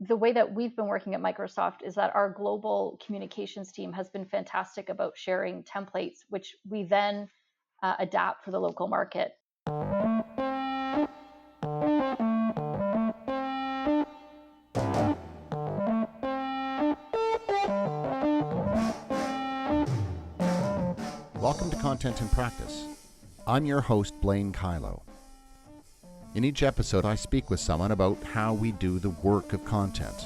The way that we've been working at Microsoft is that our global communications team has been fantastic about sharing templates, which we then adapt for the local market. Welcome to Content in Practice. I'm your host, Blaine Kylo. In each episode, I speak with someone about how we do the work of content.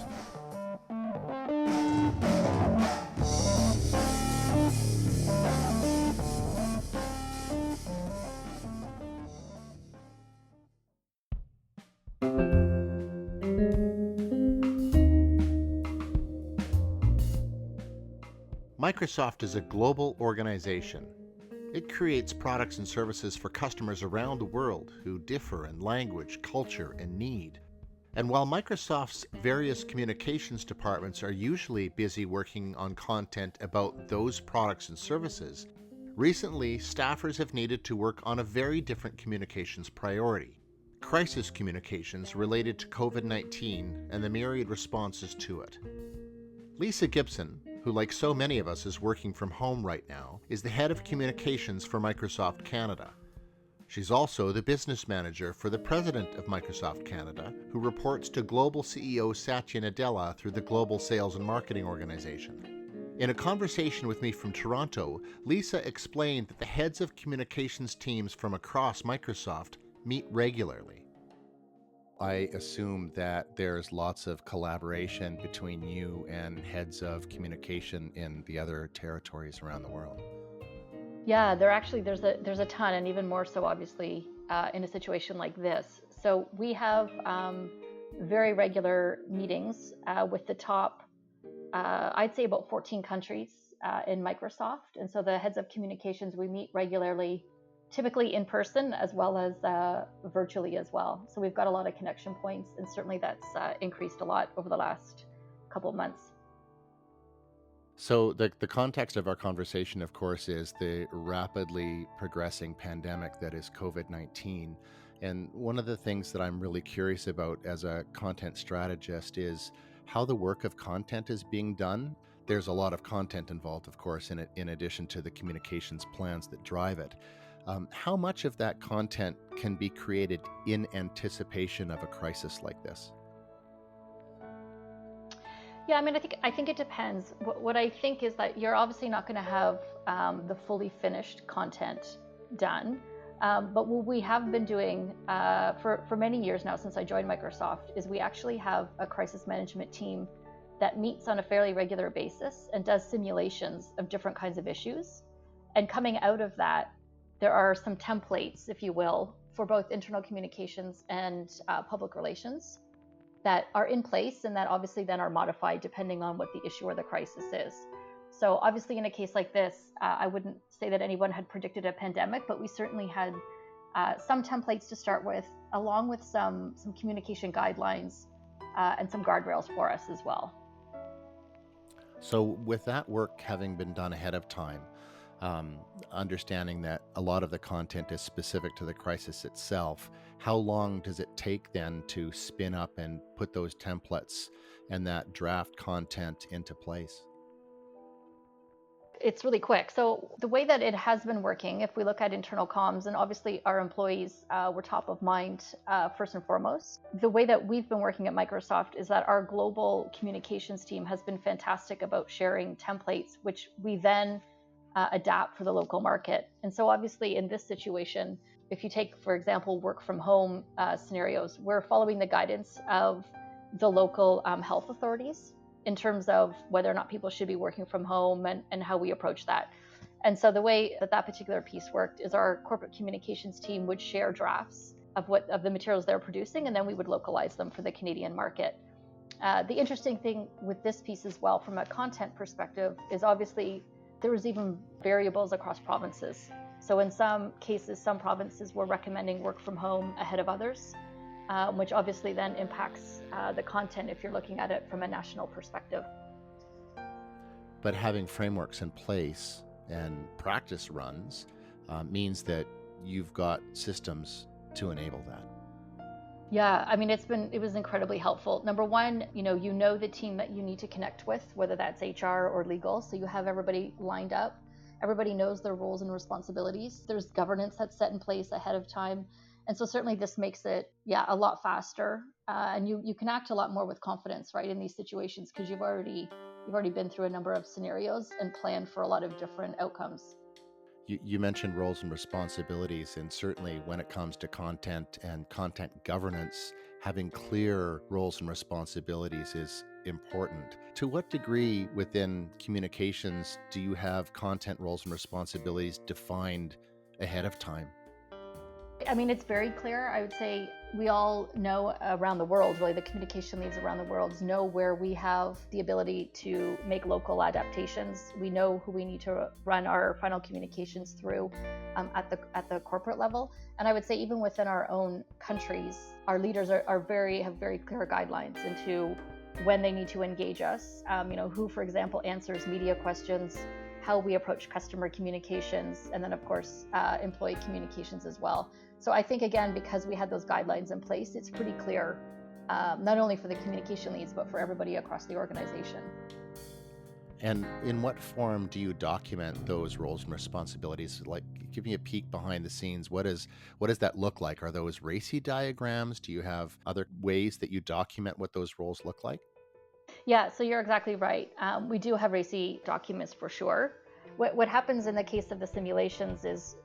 Microsoft is a global organization. It creates products and services for customers around the world who differ in language, culture, and need. And while Microsoft's various communications departments are usually busy working on content about those products and services, recently staffers have needed to work on a very different communications priority: crisis communications related to COVID-19 and the myriad responses to it. Lisa Gibson, who like so many of us is working from home right now, is the head of communications for Microsoft Canada. She's also the business manager for the president of Microsoft Canada, who reports to global CEO Satya Nadella through the Global Sales and Marketing Organization. In a conversation with me from Toronto, Lisa explained that the heads of communications teams from across Microsoft meet regularly. I assume that there's lots of collaboration between you and heads of communication in the other territories around the world. Yeah, there's a ton, and even more so, obviously, in a situation like this. So we have very regular meetings with the top, I'd say about 14 countries in Microsoft. And so the heads of communications, we meet regularly, typically in person as well as virtually as well. So we've got a lot of connection points, and certainly that's increased a lot over the last couple of months. So the context of our conversation, of course, is the rapidly progressing pandemic that is COVID-19. And one of the things that I'm really curious about as a content strategist is how the work of content is being done. There's a lot of content involved, of course, in addition to the communications plans that drive it. How much of that content can be created in anticipation of a crisis like this? Yeah, I mean, I think it depends. What I think is that you're obviously not going to have the fully finished content done. But what we have been doing for many years now since I joined Microsoft is we actually have a crisis management team that meets on a fairly regular basis and does simulations of different kinds of issues. And coming out of that, there are some templates, if you will, for both internal communications and public relations that are in place and that obviously then are modified depending on what the issue or the crisis is. So obviously in a case like this, I wouldn't say that anyone had predicted a pandemic, but we certainly had some templates to start with, along with some communication guidelines and some guardrails for us as well. So with that work having been done ahead of time, understanding that a lot of the content is specific to the crisis itself, how long does it take then to spin up and put those templates and that draft content into place? It's really quick. So the way that it has been working, if we look at internal comms, and obviously our employees were top of mind first and foremost, the way that we've been working at Microsoft is that our global communications team has been fantastic about sharing templates, which we then adapt for the local market. And so obviously in this situation, if you take, for example, work from home scenarios, we're following the guidance of the local health authorities in terms of whether or not people should be working from home and how we approach that. And so the way that particular piece worked is our corporate communications team would share drafts of the materials they're producing, and then we would localize them for the Canadian market. The interesting thing with this piece as well, from a content perspective, is obviously there was even variables across provinces. So in some cases, some provinces were recommending work from home ahead of others, which obviously then impacts the content if you're looking at it from a national perspective. But having frameworks in place and practice runs means that you've got systems to enable that. Yeah, I mean, it was incredibly helpful. Number one, you know the team that you need to connect with, whether that's HR or legal. So you have everybody lined up. Everybody knows their roles and responsibilities. There's governance that's set in place ahead of time. And so certainly this makes it, yeah, a lot faster. And you can act a lot more with confidence, right, in these situations because you've already been through a number of scenarios and planned for a lot of different outcomes. You mentioned roles and responsibilities, and certainly when it comes to content and content governance, having clear roles and responsibilities is important. To what degree within communications do you have content roles and responsibilities defined ahead of time? I mean, it's very clear. I would say we all know around the world, really, the communication leads around the world know where we have the ability to make local adaptations. We know who we need to run our final communications through at the corporate level. And I would say even within our own countries, our leaders have very clear guidelines into when they need to engage us. Who, for example, answers media questions, how we approach customer communications, and then of course employee communications as well. So I think again, because we had those guidelines in place, it's pretty clear, not only for the communication leads, but for everybody across the organization. And in what form do you document those roles and responsibilities? Like, give me a peek behind the scenes. What does that look like? Are those RACI diagrams? Do you have other ways that you document what those roles look like? Yeah, so you're exactly right. We do have RACI documents for sure. What happens in the case of the simulations is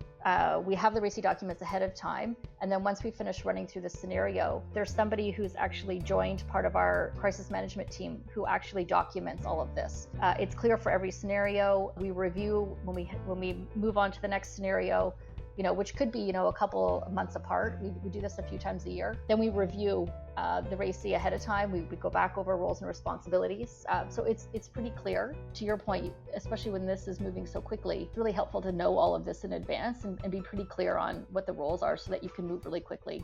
we have the RACI documents ahead of time, and then once we finish running through the scenario, there's somebody who's actually joined part of our crisis management team who actually documents all of this. It's clear for every scenario. We review when we move on to the next scenario, which could be, a couple months apart. We do this a few times a year. Then we review the RACI ahead of time. We go back over roles and responsibilities. So it's pretty clear. To your point, especially when this is moving so quickly, it's really helpful to know all of this in advance and be pretty clear on what the roles are so that you can move really quickly.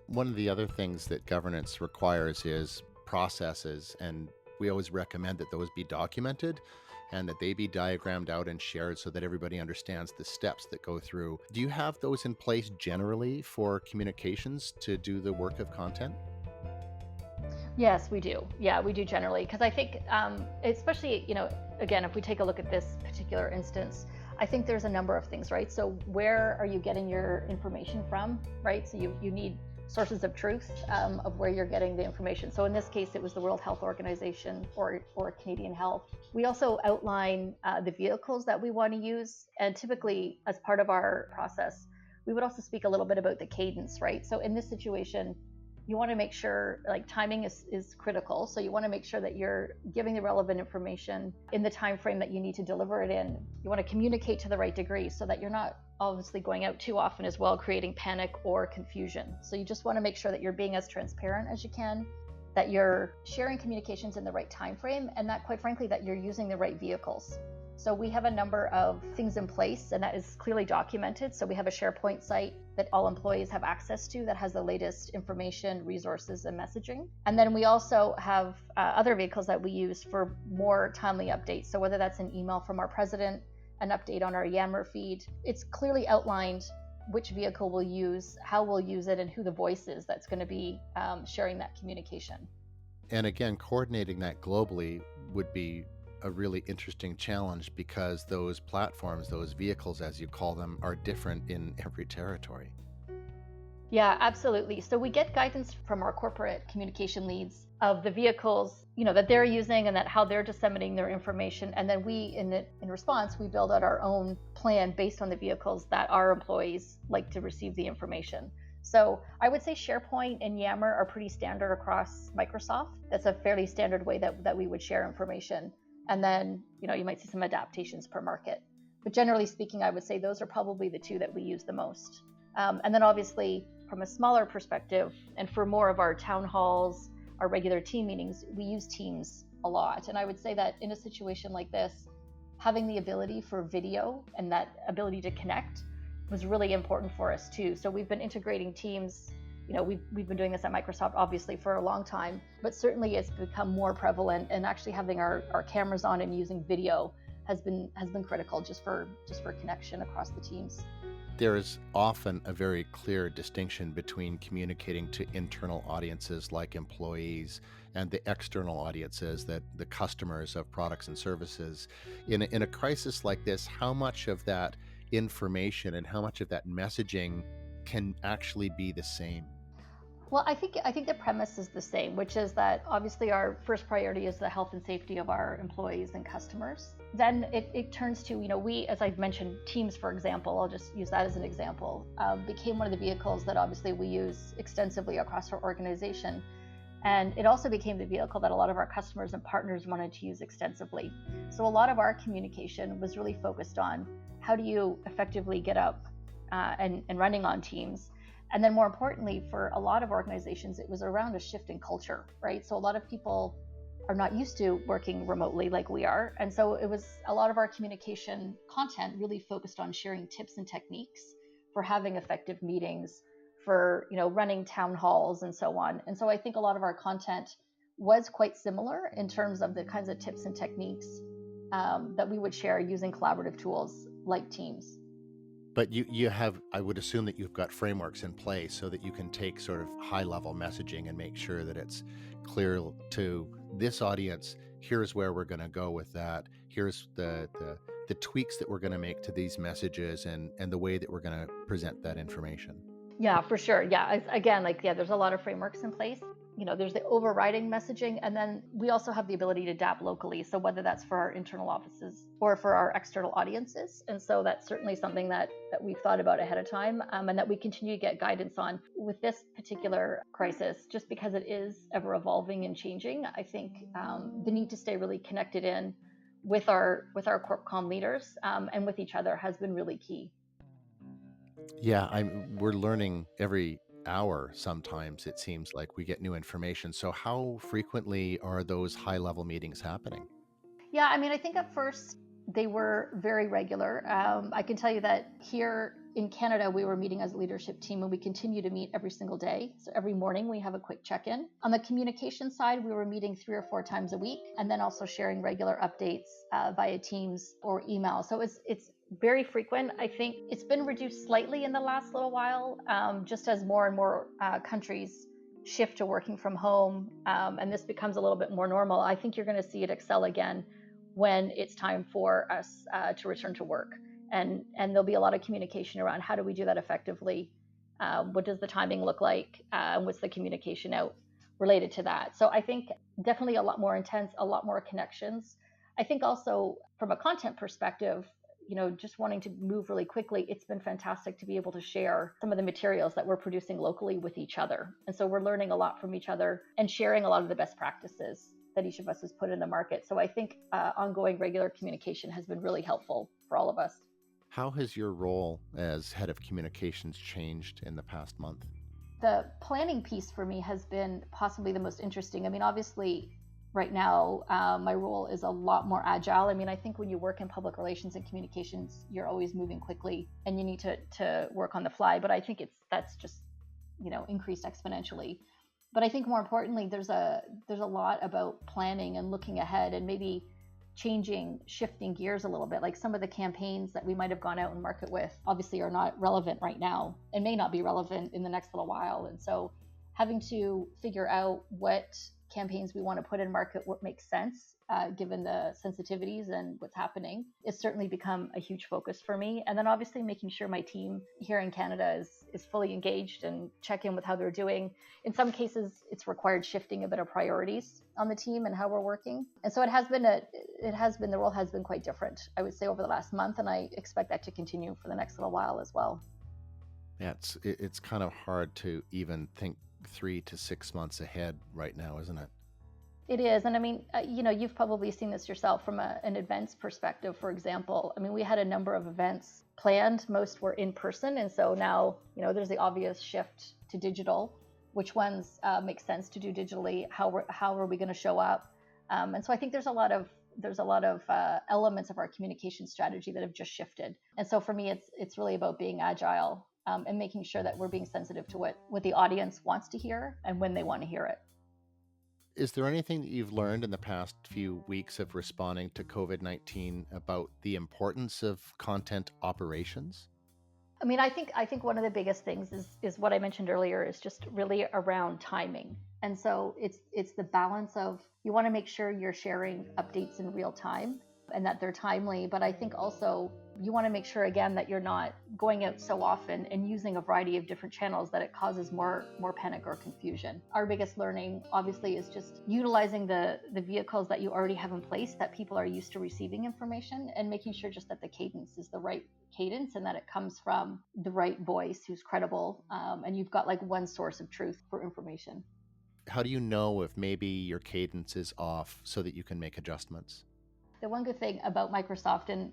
One of the other things that governance requires is processes, and we always recommend that those be documented and that they be diagrammed out and shared so that everybody understands the steps that go through. Do you have those in place generally for communications to do the work of content? Yes, we do. Yeah, we do generally. Because I think, especially, again, if we take a look at this particular instance, I think there's a number of things, right? So where are you getting your information from, right? So you need sources of truth of where you're getting the information. So in this case, it was the World Health Organization or Canadian Health. We also outline the vehicles that we want to use. And typically, as part of our process, we would also speak a little bit about the cadence, right? So in this situation, you want to make sure, like, timing is critical. So you want to make sure that you're giving the relevant information in the time frame that you need to deliver it in. You want to communicate to the right degree so that you're not obviously going out too often as well, creating panic or confusion. So you just want to make sure that you're being as transparent as you can, that you're sharing communications in the right time frame, and that, quite frankly, that you're using the right vehicles. So we have a number of things in place, and that is clearly documented. So we have a SharePoint site that all employees have access to that has the latest information, resources, and messaging. And then we also have other vehicles that we use for more timely updates. So whether that's an email from our president, an update on our Yammer feed, it's clearly outlined which vehicle we'll use, how we'll use it, and who the voice is that's going to be sharing that communication. And again, coordinating that globally would be a really interesting challenge because those platforms, those vehicles, as you call them, are different in every territory. Yeah, absolutely. So we get guidance from our corporate communication leads of the vehicles, that they're using and that how they're disseminating their information. And then we, in response, we build out our own plan based on the vehicles that our employees like to receive the information. So I would say SharePoint and Yammer are pretty standard across Microsoft. That's a fairly standard way that we would share information. And then, you might see some adaptations per market. But generally speaking, I would say those are probably the two that we use the most. And then obviously, from a smaller perspective, and for more of our town halls, our regular team meetings, we use Teams a lot. And I would say that in a situation like this, having the ability for video and that ability to connect was really important for us too. So we've been integrating Teams. We've been doing this at Microsoft obviously for a long time, but certainly it's become more prevalent, and actually having our cameras on and using video has been critical just for connection across the teams. There is often a very clear distinction between communicating to internal audiences like employees and the external audiences, that the customers of products and services. In a crisis like this, how much of that information and how much of that messaging can actually be the same? Well, I think the premise is the same, which is that obviously our first priority is the health and safety of our employees and customers. Then it turns to, we, as I've mentioned, Teams, for example, I'll just use that as an example, became one of the vehicles that obviously we use extensively across our organization. And it also became the vehicle that a lot of our customers and partners wanted to use extensively. So a lot of our communication was really focused on how do you effectively get up and running on Teams. And then more importantly, for a lot of organizations, it was around a shift in culture, right? So a lot of people are not used to working remotely like we are. And so it was a lot of our communication content really focused on sharing tips and techniques for having effective meetings, for running town halls and so on. And so I think a lot of our content was quite similar in terms of the kinds of tips and techniques that we would share using collaborative tools like Teams. But you have, I would assume that you've got frameworks in place so that you can take sort of high level messaging and make sure that it's clear to this audience. Here's where we're going to go with that. Here's the tweaks that we're going to make to these messages, and the way that we're going to present that information. Yeah, for sure. Yeah. Again, there's a lot of frameworks in place. There's the overriding messaging, and then we also have the ability to adapt locally. So whether that's for our internal offices or for our external audiences. And so that's certainly something that we've thought about ahead of time, and that we continue to get guidance on with this particular crisis, just because it is ever evolving and changing. I think the need to stay really connected in with our CorpCom leaders and with each other has been really key. Yeah, we're learning every hour. Sometimes it seems like we get new information. So how frequently are those high level meetings happening? Yeah, I mean, I think at first they were very regular. I can tell you that here in Canada, we were meeting as a leadership team, and we continue to meet every single day. So every morning we have a quick check-in. On the communication side, we were meeting 3 or 4 times a week, and then also sharing regular updates via Teams or email. So it's very frequent. I think it's been reduced slightly in the last little while, just as more and more countries shift to working from home, and this becomes a little bit more normal. I think you're going to see it excel again when it's time for us to return to work. And there'll be a lot of communication around how do we do that effectively? What does the timing look like? What's the communication out related to that? So I think definitely a lot more intense, a lot more connections. I think also from a content perspective, just wanting to move really quickly, it's been fantastic to be able to share some of the materials that we're producing locally with each other. And so we're learning a lot from each other and sharing a lot of the best practices that each of us has put in the market. So I think ongoing regular communication has been really helpful for all of us. How has your role as head of communications changed in the past month? The planning piece for me has been possibly the most interesting. I mean, obviously, right now, my role is a lot more agile. I mean, I think when you work in public relations and communications, you're always moving quickly and you need to work on the fly. But I think that's just, increased exponentially. But I think more importantly, there's a lot about planning and looking ahead and maybe shifting gears a little bit. Like some of the campaigns that we might have gone out and market with obviously are not relevant right now and may not be relevant in the next little while. And so having to figure out what campaigns we want to put in market, what makes sense, given the sensitivities and what's happening, it's certainly become a huge focus for me. And then obviously making sure my team here in Canada is fully engaged and check in with how they're doing. In some cases, it's required shifting a bit of priorities on the team and how we're working. And so the role has been quite different, I would say, over the last month, and I expect that to continue for the next little while as well. Yeah, it's kind of hard to even think 3 to 6 months ahead right now, isn't it? It is. And I mean, you've probably seen this yourself from an events perspective, for example. I mean, we had a number of events planned. Most were in person. And so now, there's the obvious shift to digital. Which ones make sense to do digitally? How are we going to show up? And so I think there's a lot of elements of our communication strategy that have just shifted. And so for me, it's really about being agile and making sure that we're being sensitive to what the audience wants to hear and when they want to hear it. Is there anything that you've learned in the past few weeks of responding to COVID-19 about the importance of content operations? I mean, I think one of the biggest things is what I mentioned earlier is just really around timing. And so it's the balance of you want to make sure you're sharing updates in real time and that they're timely, but I think also you want to make sure again that you're not going out so often and using a variety of different channels that it causes more panic or confusion. Our biggest learning obviously is just utilizing the vehicles that you already have in place that people are used to receiving information, and making sure just that the cadence is the right cadence and that it comes from the right voice who's credible, and you've got like one source of truth for information. How do you know if maybe your cadence is off so that you can make adjustments? The one good thing about Microsoft, and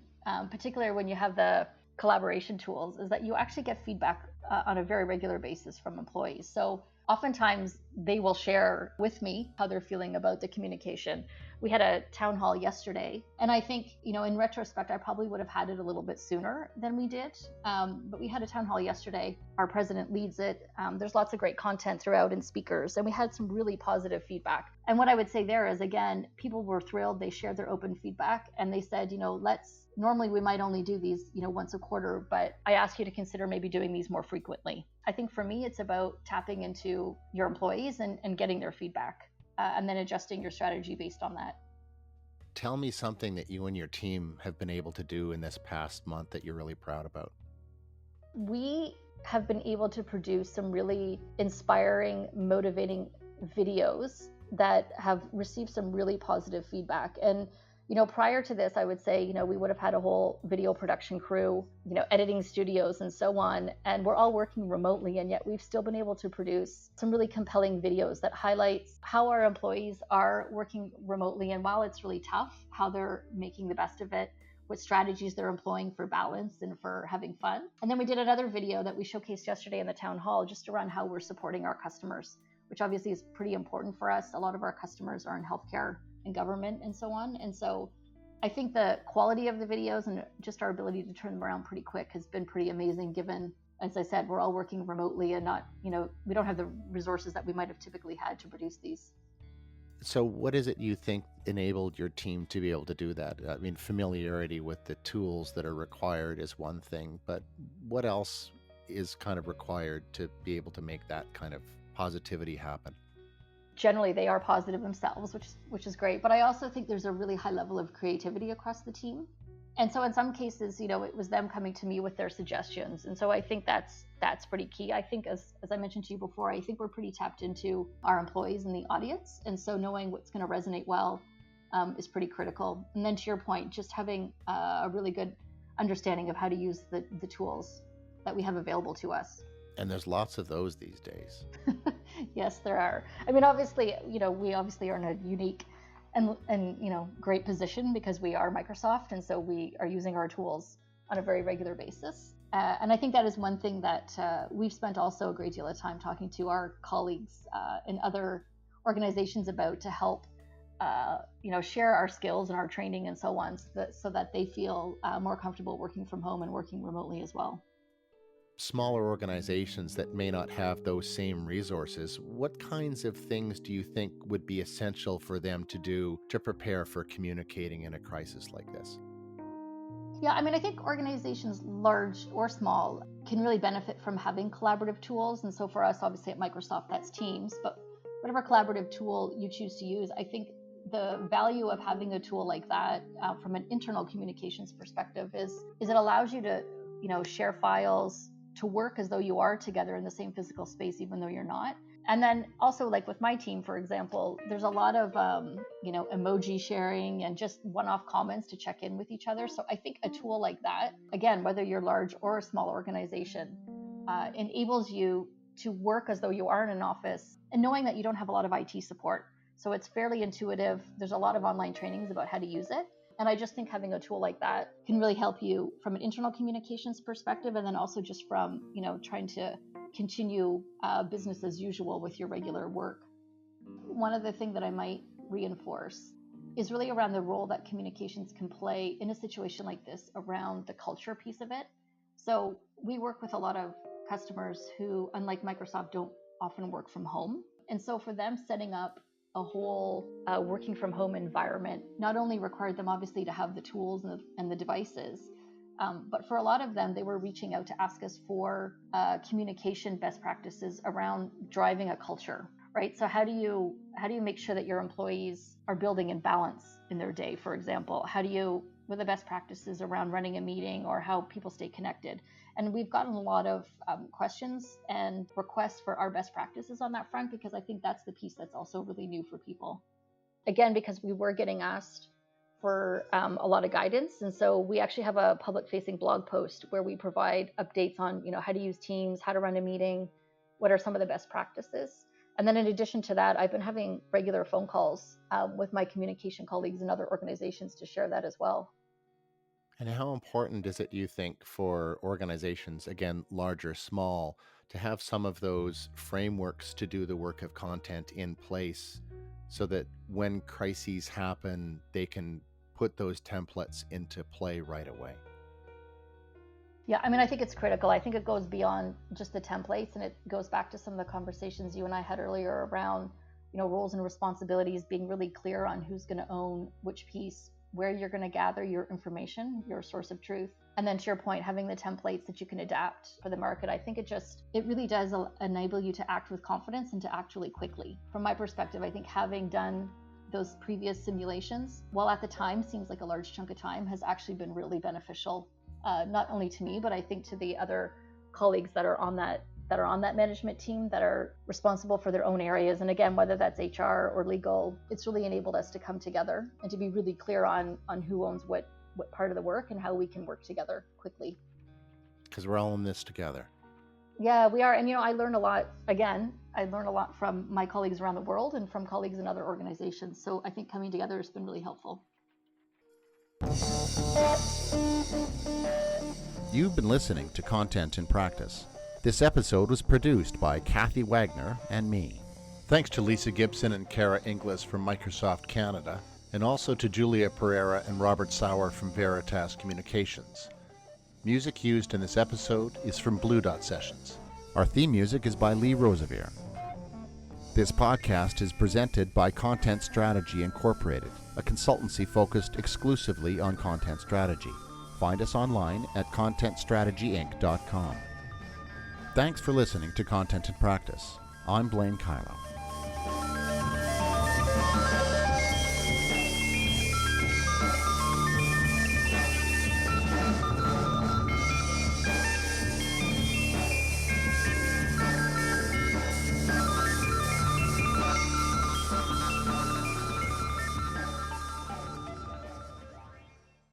particularly when you have the collaboration tools, is that you actually get feedback on a very regular basis from employees. So oftentimes they will share with me how they're feeling about the communication. We had a town hall yesterday, and I think, in retrospect, I probably would have had it a little bit sooner than we did. But we had a town hall yesterday. Our president leads it. There's lots of great content throughout and speakers, and we had some really positive feedback. And what I would say there is, again, people were thrilled. They shared their open feedback, and they said, normally we might only do these, once a quarter, but I ask you to consider maybe doing these more frequently. I think for me, it's about tapping into your employees and getting their feedback, and then adjusting your strategy based on that. Tell me something that you and your team have been able to do in this past month that you're really proud about. We have been able to produce some really inspiring, motivating videos that have received some really positive feedback. And prior to this, I would say, we would have had a whole video production crew, editing studios and so on. And we're all working remotely, and yet we've still been able to produce some really compelling videos that highlights how our employees are working remotely. And while it's really tough, how they're making the best of it, what strategies they're employing for balance and for having fun. And then we did another video that we showcased yesterday in the town hall just around how we're supporting our customers, which obviously is pretty important for us. A lot of our customers are in healthcare and government and so on. And so I think the quality of the videos and just our ability to turn them around pretty quick has been pretty amazing, given, as I said, we're all working remotely and not, we don't have the resources that we might have typically had to produce these. So what is it you think enabled your team to be able to do that? I mean, familiarity with the tools that are required is one thing, but what else is kind of required to be able to make that kind of positivity happen? Generally, they are positive themselves, which is great. But I also think there's a really high level of creativity across the team. And so in some cases, it was them coming to me with their suggestions. And so I think that's pretty key. I think, as I mentioned to you before, I think we're pretty tapped into our employees and the audience. And so knowing what's going to resonate well is pretty critical. And then to your point, just having a really good understanding of how to use the tools that we have available to us. And there's lots of those these days. Yes, there are. I mean, obviously, we obviously are in a unique and great position because we are Microsoft, and so we are using our tools on a very regular basis. And I think that is one thing that we've spent also a great deal of time talking to our colleagues in other organizations about, to help share our skills and our training and so on, so that they feel more comfortable working from home and working remotely as well. Smaller organizations that may not have those same resources, what kinds of things do you think would be essential for them to do to prepare for communicating in a crisis like this? Yeah, I mean, I think organizations, large or small, can really benefit from having collaborative tools. And so for us, obviously at Microsoft, that's Teams. But whatever collaborative tool you choose to use, I think the value of having a tool like that from an internal communications perspective is it allows you to, share files, to work as though you are together in the same physical space, even though you're not. And then also, like with my team, for example, there's a lot of, emoji sharing and just one-off comments to check in with each other. So I think a tool like that, again, whether you're large or a small organization, enables you to work as though you are in an office, and knowing that you don't have a lot of IT support. So it's fairly intuitive. There's a lot of online trainings about how to use it. And I just think having a tool like that can really help you from an internal communications perspective, and then also just from, trying to continue business as usual with your regular work. One other thing that I might reinforce is really around the role that communications can play in a situation like this, around the culture piece of it. So we work with a lot of customers who, unlike Microsoft, don't often work from home. And so for them, setting up a whole working from home environment not only required them obviously to have the tools and the devices, But for a lot of them, they were reaching out to ask us for communication best practices around driving a culture, right? So how do you make sure that your employees are building in balance in their day, for example? What are the best practices around running a meeting, or how people stay connected? And we've gotten a lot of questions and requests for our best practices on that front, because I think that's the piece that's also really new for people. Again, because we were getting asked for a lot of guidance. And so we actually have a public-facing blog post where we provide updates on, how to use Teams, how to run a meeting, what are some of the best practices. And then in addition to that, I've been having regular phone calls with my communication colleagues in other organizations to share that as well. And how important is it, you think, for organizations, again, large or small, to have some of those frameworks to do the work of content in place so that when crises happen, they can put those templates into play right away? Yeah, I think it's critical. I think it goes beyond just the templates, and it goes back to some of the conversations you and I had earlier around, roles and responsibilities, being really clear on who's going to own which piece, where you're going to gather your information, your source of truth. And then to your point, having the templates that you can adapt for the market. I think it really does enable you to act with confidence and to act really quickly. From my perspective, I think having done those previous simulations, while at the time seems like a large chunk of time, has actually been really beneficial, not only to me, but I think to the other colleagues that are on that management team that are responsible for their own areas. And again, whether that's HR or legal, it's really enabled us to come together and to be really clear on who owns what part of the work and how we can work together quickly. Because we're all in this together. Yeah, we are. And, I learn a lot. Again, I learn a lot from my colleagues around the world and from colleagues in other organizations. So I think coming together has been really helpful. You've been listening to Content in Practice. This episode was produced by Kathy Wagner and me. Thanks to Lisa Gibson and Kara Inglis from Microsoft Canada, and also to Julia Pereira and Robert Sauer from Veritas Communications. Music used in this episode is from Blue Dot Sessions. Our theme music is by Lee Rosevere. This podcast is presented by Content Strategy Incorporated, a consultancy focused exclusively on content strategy. Find us online at contentstrategyinc.com. Thanks for listening to Content in Practice. I'm Blaine Kylo.